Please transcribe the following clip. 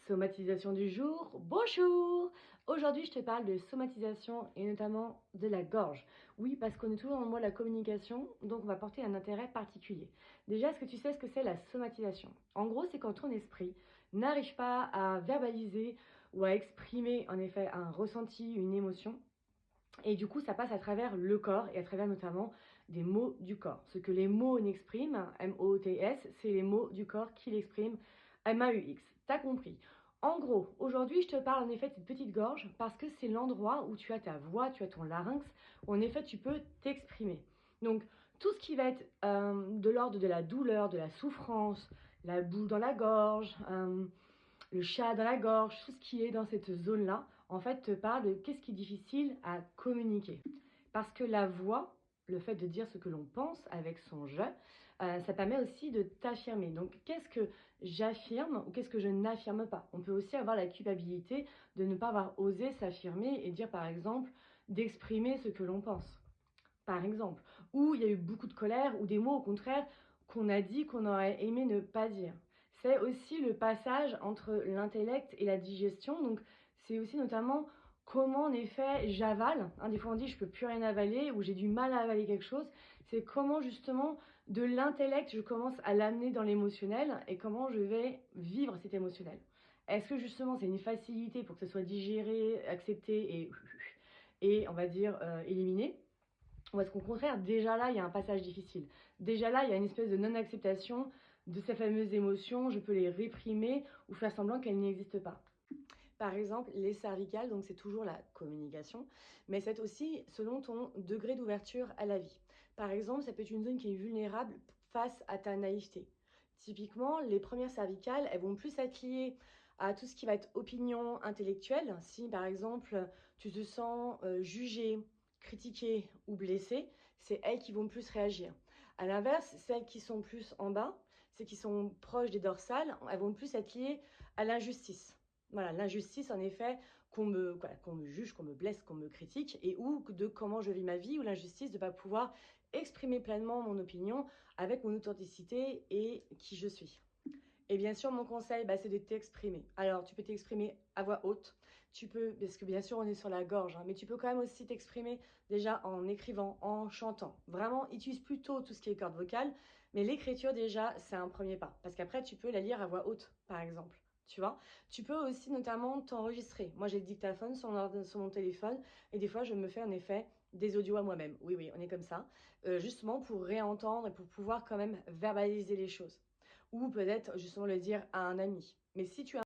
Somatisation du jour, bonjour! Aujourd'hui, je te parle de somatisation et notamment de la gorge. Oui, parce qu'on est toujours dans le mois de la communication, donc on va porter un intérêt particulier. Déjà, est-ce que tu sais ce que c'est la somatisation? En gros, c'est quand ton esprit n'arrive pas à verbaliser ou à exprimer en effet un ressenti, une émotion. Et du coup, ça passe à travers le corps et à travers notamment des mots du corps. Ce que les mots n'expriment, M-O-T-S, c'est les mots du corps qui l'expriment, M-A-U-X. T'as compris. En gros, aujourd'hui, je te parle en effet de cette petite gorge parce que c'est l'endroit où tu as ta voix, tu as ton larynx, où en effet tu peux t'exprimer. Donc, tout ce qui va être de l'ordre de la douleur, de la souffrance, la boule dans la gorge, le chat dans la gorge, tout ce qui est dans cette zone-là, en fait, te parle de qu'est-ce qui est difficile à communiquer. Parce que la voix, le fait de dire ce que l'on pense avec son je, ça permet aussi de t'affirmer. Donc, qu'est-ce que j'affirme ou qu'est-ce que je n'affirme pas? On peut aussi avoir la culpabilité de ne pas avoir osé s'affirmer et dire, par exemple, d'exprimer ce que l'on pense. Par exemple. Ou il y a eu beaucoup de colère ou des mots, au contraire, qu'on a dit qu'on aurait aimé ne pas dire. C'est aussi le passage entre l'intellect et la digestion. Donc, c'est aussi notamment comment, en effet, j'avale. Des fois, on dit je peux plus rien avaler ou j'ai du mal à avaler quelque chose. C'est comment, justement, de l'intellect, je commence à l'amener dans l'émotionnel et comment je vais vivre cet émotionnel. Est-ce que, justement, c'est une facilité pour que ce soit digéré, accepté et on va dire, éliminé? Ou est-ce qu'au contraire, déjà là, il y a un passage difficile? Déjà là, il y a une espèce de non-acceptation de ces fameuses émotions, je peux les réprimer ou faire semblant qu'elles n'existent pas. Par exemple, les cervicales, donc c'est toujours la communication, mais c'est aussi selon ton degré d'ouverture à la vie. Par exemple, ça peut être une zone qui est vulnérable face à ta naïveté. Typiquement, les premières cervicales, elles vont plus être liées à tout ce qui va être opinion intellectuelle. Si par exemple, tu te sens jugé, critiqué ou blessé, c'est elles qui vont plus réagir. À l'inverse, celles qui sont plus en bas, celles qui sont proches des dorsales, elles vont plus être liées à l'injustice. Voilà, l'injustice, en effet, qu'on me juge, qu'on me blesse, qu'on me critique, et ou de comment je vis ma vie, ou l'injustice de ne pas pouvoir exprimer pleinement mon opinion avec mon authenticité et qui je suis. Et bien sûr, mon conseil, c'est de t'exprimer. Alors, tu peux t'exprimer à voix haute. Tu peux, parce que bien sûr, on est sur la gorge, mais tu peux quand même aussi t'exprimer déjà en écrivant, en chantant. Vraiment, utilise plutôt tout ce qui est cordes vocales, mais l'écriture déjà, c'est un premier pas. Parce qu'après, tu peux la lire à voix haute, par exemple. Tu vois, tu peux aussi notamment t'enregistrer. Moi, j'ai le dictaphone sur mon téléphone et des fois, je me fais en effet des audios à moi-même. Oui, oui, on est comme ça. Justement pour réentendre et pour pouvoir quand même verbaliser les choses ou peut-être justement le dire à un ami. Mais si tu as